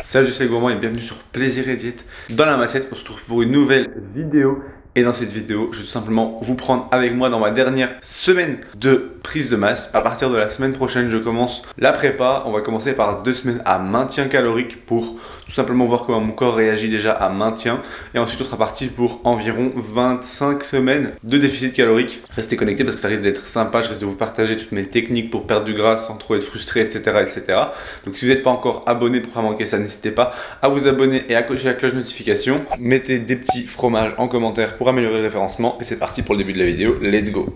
Salut, c'est Gourmand et bienvenue sur Plaisir et Diète. Dans la Massiette, on se retrouve pour une nouvelle vidéo. Et dans cette vidéo, je vais tout simplement vous prendre avec moi dans ma dernière semaine de prise de masse. À partir de la semaine prochaine, je commence la prépa. On va commencer par 2 semaines à maintien calorique pour tout simplement voir comment mon corps réagit déjà à maintien. Et ensuite, on sera parti pour environ 25 semaines de déficit calorique. Restez connectés parce que ça risque d'être sympa. Je risque de vous partager toutes mes techniques pour perdre du gras sans trop être frustré, etc. etc. Donc si vous n'êtes pas encore abonné pour pas manquer ça, n'hésitez pas à vous abonner et à cocher la cloche de notification. Mettez des petits fromages en commentaire pour améliorer le référencement et c'est parti pour le début de la vidéo, let's go.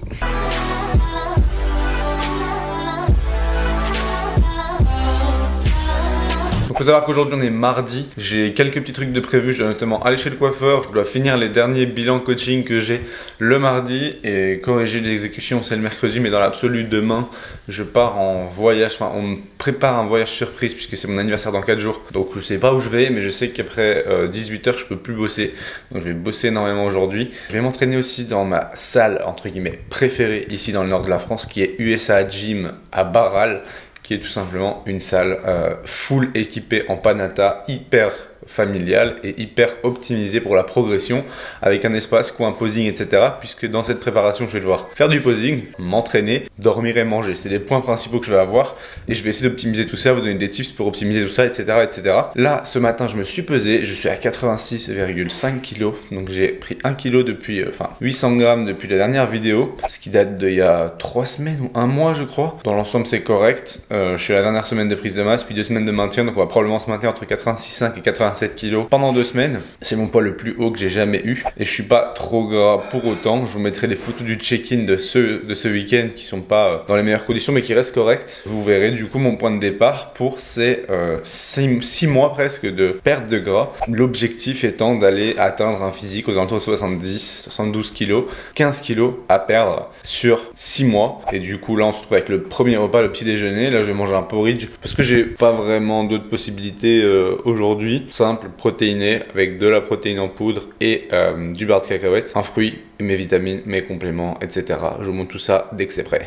Il faut savoir qu'aujourd'hui on est mardi, j'ai quelques petits trucs de prévu, je dois notamment aller chez le coiffeur, je dois finir les derniers bilans coaching que j'ai le mardi et corriger l'exécution c'est le mercredi, mais dans l'absolu demain je pars en voyage, enfin on me prépare un voyage surprise puisque c'est mon anniversaire dans 4 jours, donc je sais pas où je vais mais je sais qu'après 18 h je peux plus bosser, donc je vais bosser énormément aujourd'hui. Je vais m'entraîner aussi dans ma salle entre guillemets préférée ici dans le nord de la France qui est USA Gym à Barral, qui est tout simplement une salle full équipée en Panata, hyper familiale et hyper optimisée pour la progression, avec un espace, coin posing, etc. Puisque dans cette préparation, je vais devoir faire du posing, m'entraîner, dormir et manger. C'est les points principaux que je vais avoir et je vais essayer d'optimiser tout ça, vous donner des tips pour optimiser tout ça, etc. etc. Là, ce matin, je me suis pesé, je suis à 86,5 kg, donc j'ai pris 1 kg depuis, 800 grammes depuis la dernière vidéo, ce qui date d'il y a 3 semaines ou 1 mois, je crois. Dans l'ensemble, c'est correct. Je suis à la dernière semaine de prise de masse, puis 2 semaines de maintien, donc on va probablement se maintenir entre 86,5 et 87 kg pendant 2 semaines. C'est mon poids le plus haut que j'ai jamais eu et je suis pas trop gras pour autant. Je vous mettrai les photos du check-in de ce week-end qui sont pas dans les meilleures conditions mais qui restent corrects. Vous verrez du coup mon point de départ pour ces 6 mois presque de perte de gras. L'objectif étant d'aller atteindre un physique aux alentours de 70, 72 kg, 15 kg à perdre sur 6 mois. Et du coup là on se retrouve avec le premier repas, le petit déjeuner. Là je vais manger un porridge parce que j'ai pas vraiment d'autres possibilités aujourd'hui. Simple, protéiné avec de la protéine en poudre et du beurre de cacahuète, un fruit, mes vitamines, mes compléments, etc. Je vous montre tout ça dès que c'est prêt.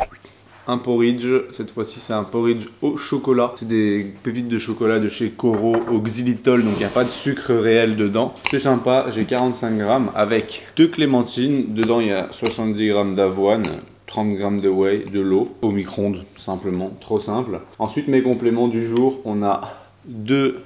Un porridge, cette fois-ci c'est un porridge au chocolat. C'est des pépites de chocolat de chez Coro au xylitol, donc il n'y a pas de sucre réel dedans. C'est sympa, j'ai 45 grammes avec 2 clémentines. Dedans il y a 70 grammes d'avoine, 30 grammes de whey, de l'eau, au micro-ondes simplement, trop simple. Ensuite mes compléments du jour, on a 2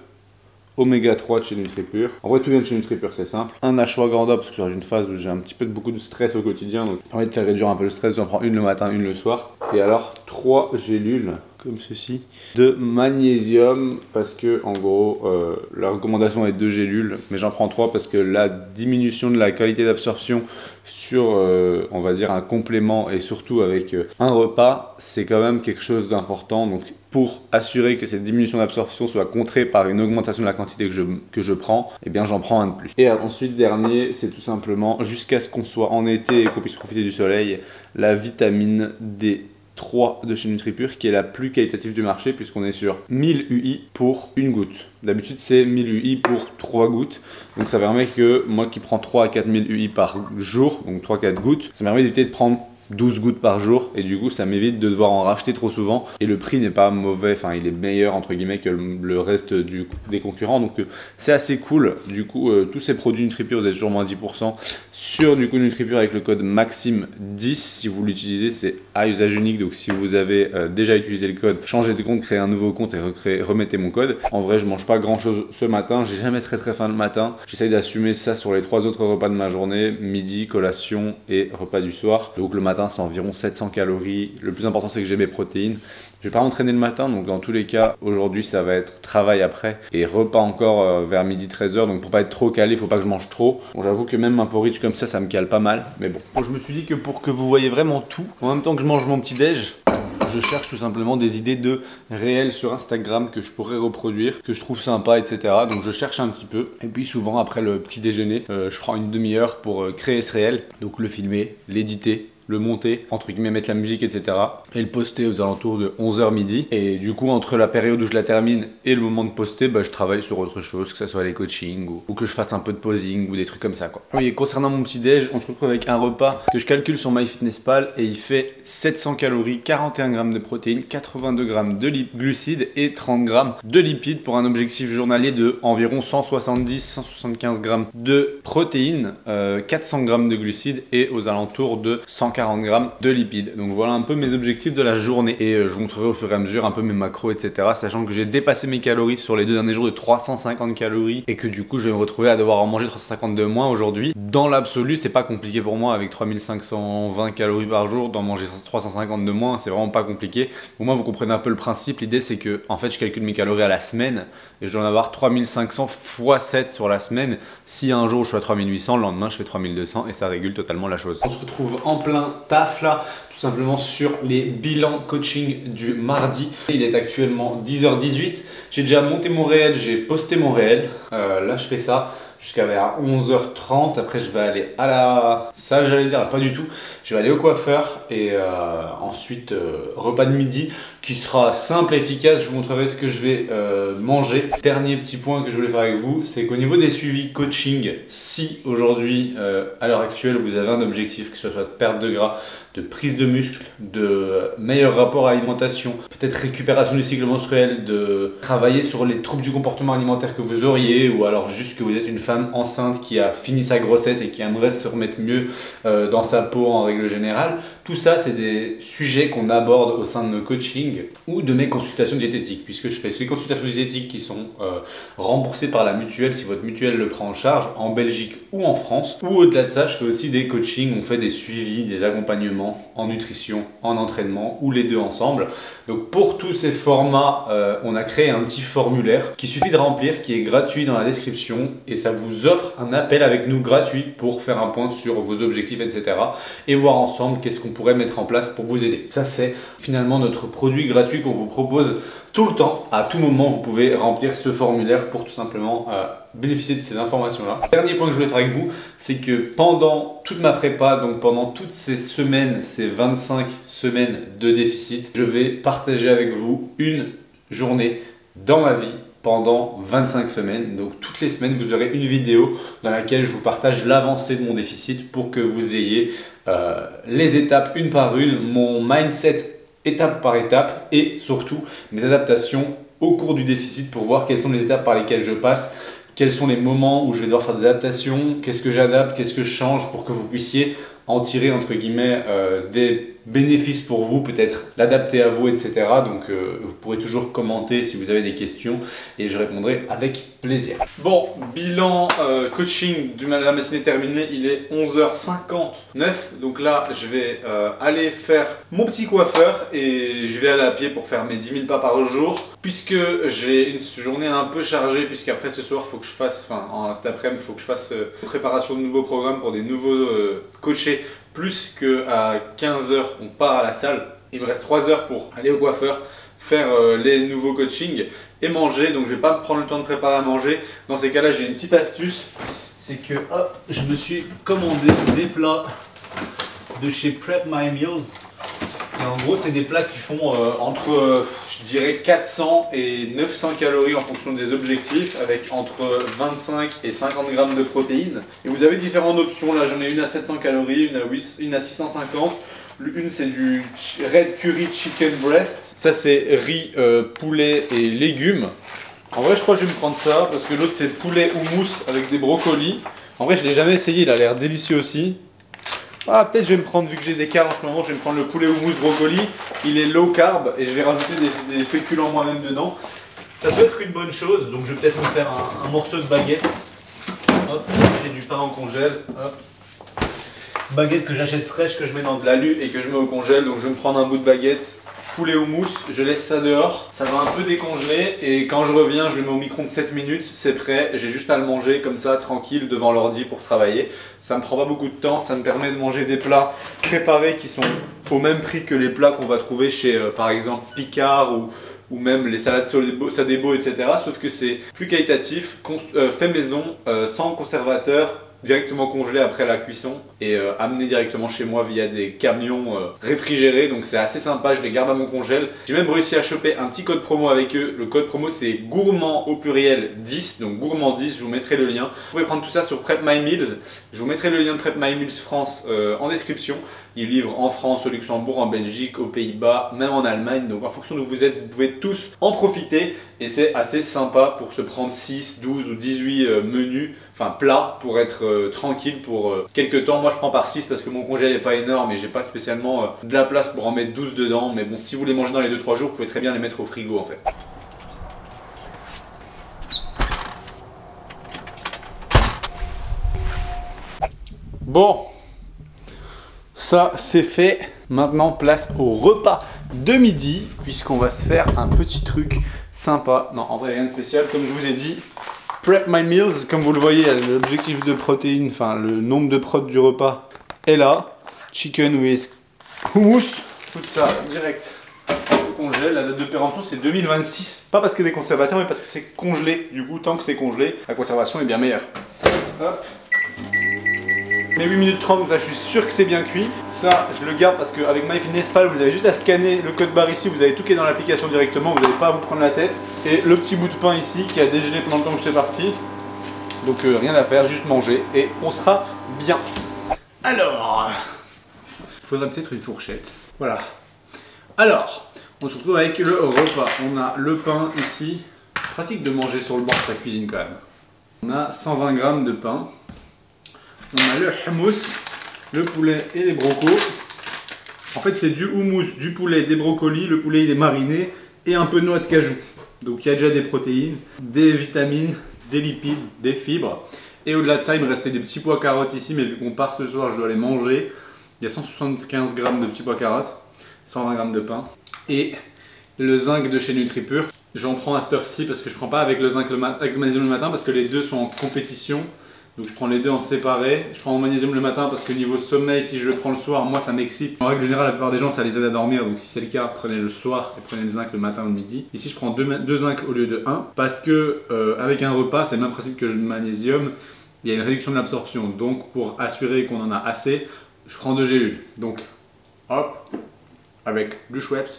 Oméga 3 de chez NutriPure. En vrai, tout vient de chez NutriPure, c'est simple. Un ashwagandha, parce que je suis dans une phase où j'ai un petit peu beaucoup de stress au quotidien. Donc, j'ai envie de faire réduire un peu le stress. J'en prends une le matin, une le soir. Et alors, 3 gélules, comme ceci, de magnésium. Parce que, en gros, la recommandation est 2 gélules. Mais j'en prends 3 parce que la diminution de la qualité d'absorption sur, on va dire, un complément et surtout avec un repas, c'est quand même quelque chose d'important. Donc, pour assurer que cette diminution d'absorption soit contrée par une augmentation de la quantité que je prends, eh bien j'en prends un de plus. Et ensuite, dernier, c'est tout simplement, jusqu'à ce qu'on soit en été et qu'on puisse profiter du soleil, la vitamine D3 de chez NutriPure, qui est la plus qualitative du marché, puisqu'on est sur 1000 UI pour une goutte. D'habitude, c'est 1000 UI pour 3 gouttes. Donc ça permet que, moi qui prends 3 à 4000 UI par jour, donc 3-4 gouttes, ça me permet d'éviter de prendre 12 gouttes par jour et du coup ça m'évite de devoir en racheter trop souvent et le prix n'est pas mauvais, enfin il est meilleur entre guillemets que le reste des concurrents, donc c'est assez cool. Du coup tous ces produits NutriPure vous avez toujours moins 10% sur du coup NutriPure avec le code Maxime10. Si vous l'utilisez c'est à usage unique, donc si vous avez déjà utilisé le code, changez de compte, créez un nouveau compte et remettez mon code. En vrai je mange pas grand chose ce matin, j'ai jamais très faim le matin, j'essaye d'assumer ça sur les 3 autres repas de ma journée, midi, collation et repas du soir. Donc le matin c'est environ 700 calories. Le plus important c'est que j'ai mes protéines. Je vais pas m'entraîner le matin, donc dans tous les cas aujourd'hui ça va être travail après et repas encore vers midi 13 h. Donc pour pas être trop calé, il faut pas que je mange trop. Bon, j'avoue que même un porridge comme ça me cale pas mal, mais bon. Bon, je me suis dit que pour que vous voyez vraiment tout, en même temps que je mange mon petit déj, je cherche tout simplement des idées de réels sur Instagram que je pourrais reproduire, que je trouve sympa, etc. Donc je cherche un petit peu. Et puis souvent après le petit déjeuner, je prends une demi-heure pour créer ce réel. Donc le filmer, l'éditer, le monter, entre guillemets mettre la musique, etc. et le poster aux alentours de 11h midi. Et du coup, entre la période où je la termine et le moment de poster, bah, je travaille sur autre chose, que ce soit les coachings ou que je fasse un peu de posing ou des trucs comme ça, quoi. Oui, et concernant mon petit déj, on se retrouve avec un repas que je calcule sur MyFitnessPal et il fait 700 calories, 41 grammes de protéines, 82 grammes de glucides et 30 grammes de lipides pour un objectif journalier de environ 170-175 grammes de protéines, 400 grammes de glucides et aux alentours de 140 grammes de lipides. Donc voilà un peu mes objectifs de la journée et je vous montrerai au fur et à mesure un peu mes macros, etc. Sachant que j'ai dépassé mes calories sur les 2 derniers jours de 350 calories et que du coup je vais me retrouver à devoir en manger 350 de moins aujourd'hui. Dans l'absolu, c'est pas compliqué pour moi avec 3520 calories par jour d'en manger 350 de moins, c'est vraiment pas compliqué. Au moins vous comprenez un peu le principe. L'idée c'est que en fait je calcule mes calories à la semaine et je dois en avoir 3500 x 7 sur la semaine. Si un jour je suis à 3800, le lendemain je fais 3200 et ça régule totalement la chose. On se retrouve en plein taf là, tout simplement sur les bilans coaching du mardi. Il est actuellement 10h18. J'ai déjà monté mon réel, j'ai posté mon réel. Là je fais ça jusqu'à vers 11h30. Après je vais aller à la salle, j'allais dire, pas du tout. Je vais aller au coiffeur et ensuite repas de midi qui sera simple et efficace. Je vous montrerai ce que je vais manger. Dernier petit point que je voulais faire avec vous, c'est qu'au niveau des suivis coaching, si aujourd'hui, à l'heure actuelle, vous avez un objectif, que ce soit de perte de gras, de prise de muscle, de meilleur rapport à l'alimentation, peut-être récupération du cycle menstruel, de travailler sur les troubles du comportement alimentaire que vous auriez, ou alors juste que vous êtes une femme enceinte qui a fini sa grossesse et qui aimerait se remettre mieux dans sa peau en règle générale. Tout ça, c'est des sujets qu'on aborde au sein de nos coachings ou de mes consultations diététiques, puisque je fais ces consultations diététiques qui sont remboursées par la mutuelle, si votre mutuelle le prend en charge, en Belgique ou en France. Ou au-delà de ça, je fais aussi des coachings, on fait des suivis, des accompagnements en nutrition, en entraînement, ou les deux ensemble. Donc pour tous ces formats, on a créé un petit formulaire qu'il suffit de remplir, qui est gratuit dans la description, et ça vous offre un appel avec nous gratuit pour faire un point sur vos objectifs, etc. et voir ensemble qu'est-ce qu'on pourrait mettre en place pour vous aider. Ça, c'est finalement notre produit gratuit qu'on vous propose tout le temps. À tout moment, vous pouvez remplir ce formulaire pour tout simplement bénéficier de ces informations-là. Dernier point que je voulais faire avec vous, c'est que pendant toute ma prépa, donc pendant toutes ces semaines, ces 25 semaines de déficit, je vais partager avec vous une journée dans ma vie pendant 25 semaines. Donc toutes les semaines, vous aurez une vidéo dans laquelle je vous partage l'avancée de mon déficit pour que vous ayez les étapes une par une, mon mindset étape par étape et surtout mes adaptations au cours du déficit pour voir quelles sont les étapes par lesquelles je passe, quels sont les moments où je vais devoir faire des adaptations, qu'est-ce que j'adapte, qu'est-ce que je change pour que vous puissiez en tirer entre guillemets des bénéfices pour vous, peut-être l'adapter à vous, etc. Donc vous pourrez toujours commenter si vous avez des questions et je répondrai avec plaisir. Bon, bilan coaching de la matinée terminée, il est 11h59. Donc là, je vais aller faire mon petit coiffeur et je vais aller à pied pour faire mes 10 000 pas par jour. Puisque j'ai une journée un peu chargée, puisqu'après ce soir, il faut que je fasse, enfin cet après-midi, il faut que je fasse préparation de nouveaux programmes pour des nouveaux coachés. Plus qu'à 15h, on part à la salle. Il me reste 3 heures pour aller au coiffeur, faire les nouveaux coachings et manger. Donc je ne vais pas prendre le temps de préparer à manger. Dans ces cas-là, j'ai une petite astuce. C'est que hop, je me suis commandé des plats de chez Prep My Meals. Et en gros, c'est des plats qui font entre, je dirais, 400 et 900 calories en fonction des objectifs, avec entre 25 et 50 grammes de protéines. Et vous avez différentes options. Là, j'en ai une à 700 calories, une à 650. Une, c'est du Red Curry Chicken Breast. Ça, c'est riz, poulet et légumes. En vrai, je crois que je vais me prendre ça, parce que l'autre, c'est poulet houmous avec des brocolis. En vrai, je ne l'ai jamais essayé, il a l'air délicieux aussi. Ah, peut-être je vais me prendre, vu que j'ai des carbs en ce moment, je vais me prendre le poulet houmous brocoli. Il est low carb et je vais rajouter des féculents moi-même dedans. Ça peut être une bonne chose, donc je vais peut-être me faire un morceau de baguette. Hop, j'ai du pain en congèle. Hop. Baguette que j'achète fraîche, que je mets dans de l'alu et que je mets au congèle. Donc je vais me prendre un bout de baguette. Poulet houmous, je laisse ça dehors, ça va un peu décongeler et quand je reviens, je le mets au micro-ondes 7 minutes, c'est prêt, j'ai juste à le manger comme ça, tranquille, devant l'ordi pour travailler. Ça me prend pas beaucoup de temps, ça me permet de manger des plats préparés qui sont au même prix que les plats qu'on va trouver chez, par exemple, Picard ou même les salades Sadebo, etc. Sauf que c'est plus qualitatif, fait maison, sans conservateur directement congelé après la cuisson et amené directement chez moi via des camions réfrigérés. Donc c'est assez sympa, je les garde à mon congèle. J'ai même réussi à choper un petit code promo avec eux. Le code promo c'est gourmand au pluriel 10, donc gourmand 10, je vous mettrai le lien. Vous pouvez prendre tout ça sur Prep My Meals. Je vous mettrai le lien de Prep My Meals France en description. Ils livrent en France, au Luxembourg, en Belgique, aux Pays-Bas, même en Allemagne. Donc en fonction d'où vous êtes, vous pouvez tous en profiter. Et c'est assez sympa pour se prendre 6, 12 ou 18 menus, enfin plats, pour être tranquille pour quelques temps. Moi je prends par 6 parce que mon congèle n'est pas énorme et j'ai pas spécialement de la place pour en mettre 12 dedans. Mais bon, si vous les mangez dans les 2-3 jours, vous pouvez très bien les mettre au frigo en fait. Bon, ça c'est fait. Maintenant place au repas de midi puisqu'on va se faire un petit truc sympa. Non, en vrai rien de spécial, comme je vous ai dit. Prep My Meals, comme vous le voyez, l'objectif de protéines, enfin le nombre de prot du repas est là. Chicken with hummus, tout ça direct au congèle. La date de péremption c'est 2026. Pas parce que des conservateurs, mais parce que c'est congelé. Du coup, tant que c'est congelé, la conservation est bien meilleure. Hop. Mais 8 minutes 30, donc là je suis sûr que c'est bien cuit. Ça, je le garde parce qu'avec MyFitnessPal, vous avez juste à scanner le code barre ici, vous avez tout qui est dans l'application directement, vous n'avez pas à vous prendre la tête. Et le petit bout de pain ici qui a dégelé pendant le temps que j'étais parti. Donc rien à faire, juste manger et on sera bien. Alors, il faudrait peut-être une fourchette. Voilà. Alors, on se retrouve avec le repas. On a le pain ici. Pratique de manger sur le bord de sa cuisine quand même. On a 120 g de pain. On a le hummus, le poulet et les brocos. En fait c'est du hummus, du poulet, des brocolis. Le poulet il est mariné et un peu de noix de cajou. Donc il y a déjà des protéines, des vitamines, des lipides, des fibres. Et au-delà de ça il me restait des petits pois carottes ici, mais vu qu'on part ce soir je dois les manger. Il y a 175 g de petits pois carottes, 120 g de pain. Et le zinc de chez NutriPure. J'en prends à cette heure-ci parce que je ne prends pas avec le zinc avec le magnésium le matin parce que les deux sont en compétition. Donc je prends les deux en séparé. Je prends mon magnésium le matin parce que niveau sommeil, si je le prends le soir, moi ça m'excite. En règle générale, la plupart des gens ça les aide à dormir. Donc si c'est le cas, prenez le soir et prenez le zinc le matin ou le midi. Ici je prends deux zinc au lieu de 1 parce que avec un repas, c'est le même principe que le magnésium. Il y a une réduction de l'absorption. Donc pour assurer qu'on en a assez, je prends 2 gélules. Donc hop, avec du Schweppes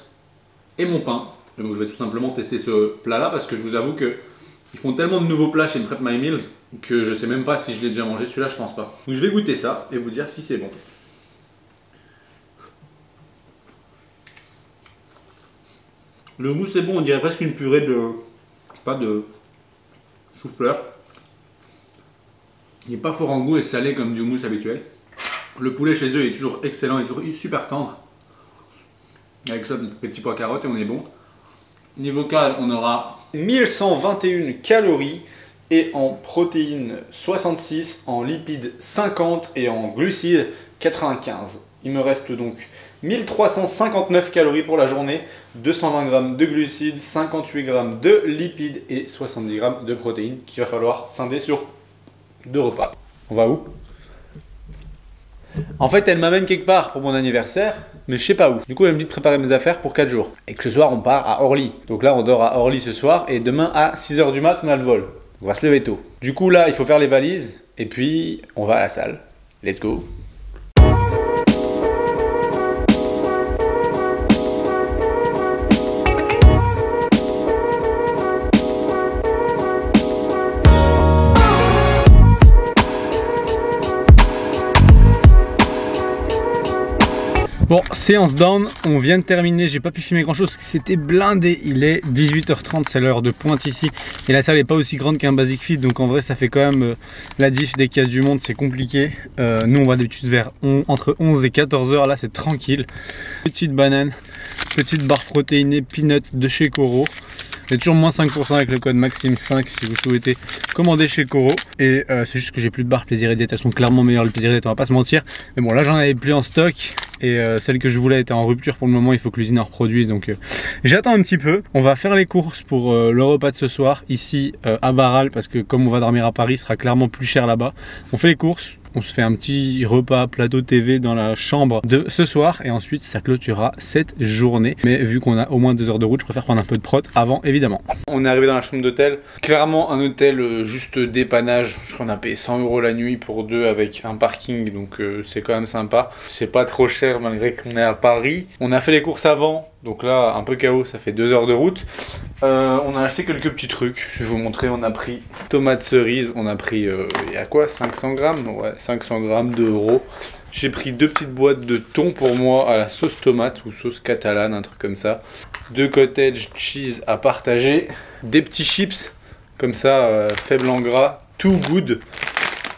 et mon pain. Et donc je vais tout simplement tester ce plat là parce que je vous avoue que ils font tellement de nouveaux plats chez Prep My Meals que je sais même pas si je l'ai déjà mangé. Celui-là, je pense pas. Donc je vais goûter ça et vous dire si c'est bon. Le mousse est bon, on dirait presque une purée de... pas de chou-fleur. Il n'est pas fort en goût et salé comme du mousse habituel. Le poulet chez eux est toujours excellent, il est toujours super tendre. Avec ça, des petits pois carottes et on est bon. Niveau cal, on aura 1121 calories et en protéines 66, en lipides 50 et en glucides 95. Il me reste donc 1359 calories pour la journée, 220 g de glucides, 58 g de lipides et 70 g de protéines qu'il va falloir scinder sur 2 repas. On va où? En fait, elle m'amène quelque part pour mon anniversaire, mais je sais pas où. Du coup, elle me dit de préparer mes affaires pour 4 jours. Et que ce soir, on part à Orly. Donc là, on dort à Orly ce soir. Et demain, à 6 h du mat, on a le vol. On va se lever tôt. Du coup, là, il faut faire les valises. Et puis, on va à la salle. Let's go. Bon, séance down, on vient de terminer, j'ai pas pu filmer grand chose parce que c'était blindé. Il est 18 h 30, c'est l'heure de pointe ici. Et la salle n'est pas aussi grande qu'un Basic Fit, donc en vrai ça fait quand même la diff. Dès qu'il y a du monde, c'est compliqué. Nous on va d'habitude vers entre 11 et 14 h, là c'est tranquille. Petite banane, petite barre protéinée peanut de chez Coro. C'est toujours moins 5% avec le code Maxime5 si vous souhaitez commander chez Coro. Et c'est juste que j'ai plus de barres plaisir et diète, elles sont clairement meilleures le plaisir et diète, on va pas se mentir. Mais bon, là j'en avais plus en stock. Et celle que je voulais était en rupture pour le moment, il faut que l'usine en reproduise. Donc j'attends un petit peu. On va faire les courses pour le repas de ce soir ici à Barral, parce que comme on va dormir à Paris, ce sera clairement plus cher là-bas. On fait les courses, On se fait un petit repas plateau TV dans la chambre de ce soir et ensuite ça clôturera cette journée. Mais vu qu'on a au moins 2 heures de route, je préfère prendre un peu de prot avant évidemment. On est arrivé dans la chambre d'hôtel. Clairement un hôtel juste dépannage. Je crois qu'on a payé 100 € la nuit pour 2 avec un parking, donc c'est quand même sympa. C'est pas trop cher malgré qu'on est à Paris. On a fait les courses avant. Donc là, un peu chaos, ça fait 2 heures de route. On a acheté quelques petits trucs. Je vais vous montrer, on a pris tomates cerises. On a pris, il y a quoi, 500 grammes? Ouais, 500 grammes, 2 €. J'ai pris 2 petites boîtes de thon pour moi à la sauce tomate ou sauce catalane, un truc comme ça. 2 cottage cheese à partager. Des petits chips, comme ça, faible en gras. Too good.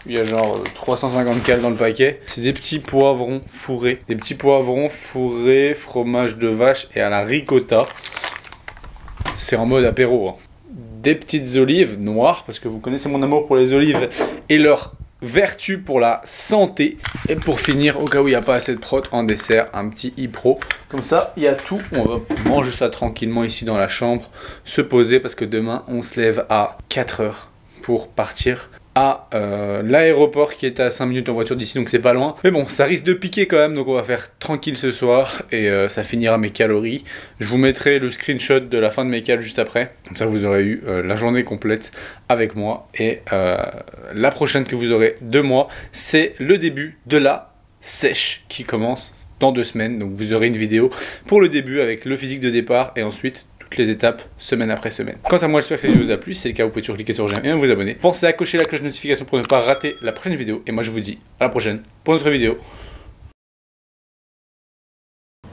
Il y a genre 350 cales dans le paquet. C'est des petits poivrons fourrés. Des petits poivrons fourrés, fromage de vache et à la ricotta. C'est en mode apéro. Hein. Des petites olives noires, parce que vous connaissez mon amour pour les olives et leur vertu pour la santé. Et pour finir, au cas où il n'y a pas assez de prot, en dessert, un petit Ipro. Comme ça, il y a tout. On va manger ça tranquillement ici dans la chambre. Se poser parce que demain, on se lève à 4 heures pour partir à l'aéroport qui est à 5 minutes en voiture d'ici, donc c'est pas loin. Mais bon, ça risque de piquer quand même, donc on va faire tranquille ce soir et ça finira mes calories. Je vous mettrai le screenshot de la fin de mes cales juste après. Comme ça, vous aurez eu la journée complète avec moi. Et la prochaine que vous aurez de moi, c'est le début de la sèche qui commence dans 2 semaines. Donc vous aurez une vidéo pour le début avec le physique de départ et ensuite les étapes semaine après semaine. Quant à moi, j'espère que cette vidéo vous a plu. Si c'est le cas, vous pouvez toujours cliquer sur j'aime et vous abonner. Pensez à cocher la cloche de notification pour ne pas rater la prochaine vidéo. Et moi, je vous dis à la prochaine pour notre vidéo.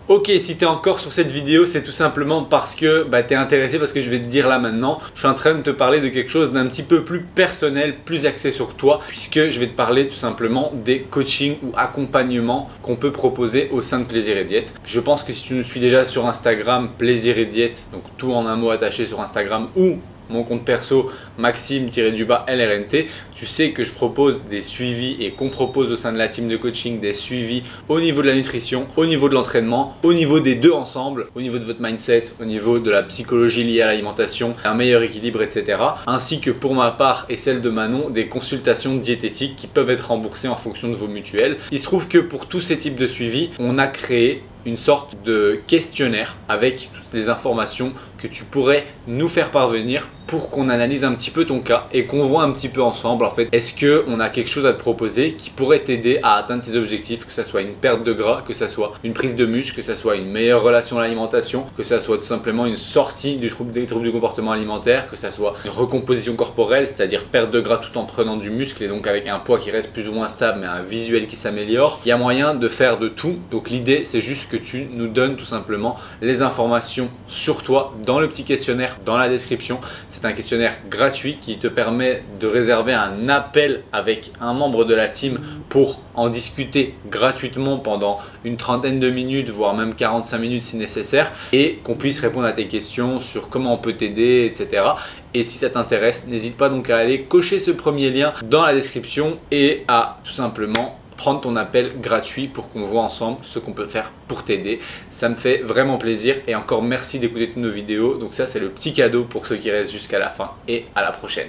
Ok, si t'es encore sur cette vidéo, c'est tout simplement parce que t'es intéressé, parce que je vais te dire là maintenant, je suis en train de te parler de quelque chose d'un petit peu plus personnel, plus axé sur toi, puisque je vais te parler tout simplement des coachings ou accompagnements qu'on peut proposer au sein de Plaisir et Diète. Je pense que si tu nous suis déjà sur Instagram, Plaisir et Diète, donc tout en un mot attaché sur Instagram, ou mon compte perso Maxime-LRNT, tu sais que je propose des suivis et qu'on propose au sein de la team de coaching des suivis au niveau de la nutrition, au niveau de l'entraînement, au niveau des deux ensemble, au niveau de votre mindset, au niveau de la psychologie liée à l'alimentation, un meilleur équilibre, etc. Ainsi que pour ma part et celle de Manon, des consultations diététiques qui peuvent être remboursées en fonction de vos mutuelles. Il se trouve que pour tous ces types de suivis, on a créé une sorte de questionnaire avec toutes les informations que tu pourrais nous faire parvenir pour qu'on analyse un petit peu ton cas et qu'on voit un petit peu ensemble en fait, est-ce qu'on a quelque chose à te proposer qui pourrait t'aider à atteindre tes objectifs, que ça soit une perte de gras, que ça soit une prise de muscle, que ça soit une meilleure relation à l'alimentation, que ça soit tout simplement une sortie des troubles du comportement alimentaire, que ça soit une recomposition corporelle, c'est-à-dire perte de gras tout en prenant du muscle et donc avec un poids qui reste plus ou moins stable mais un visuel qui s'améliore. Il y a moyen de faire de tout, donc l'idée c'est juste que tu nous donnes tout simplement les informations sur toi dans le petit questionnaire dans la description. C'est un questionnaire gratuit qui te permet de réserver un appel avec un membre de la team pour en discuter gratuitement pendant une trentaine de minutes, voire même 45 minutes si nécessaire, et qu'on puisse répondre à tes questions sur comment on peut t'aider, etc. Et si ça t'intéresse, n'hésite pas donc à aller cocher ce premier lien dans la description et à tout simplement prendre ton appel gratuit pour qu'on voit ensemble ce qu'on peut faire pour t'aider. Ça me fait vraiment plaisir et encore merci d'écouter toutes nos vidéos. Donc ça, c'est le petit cadeau pour ceux qui restent jusqu'à la fin et à la prochaine.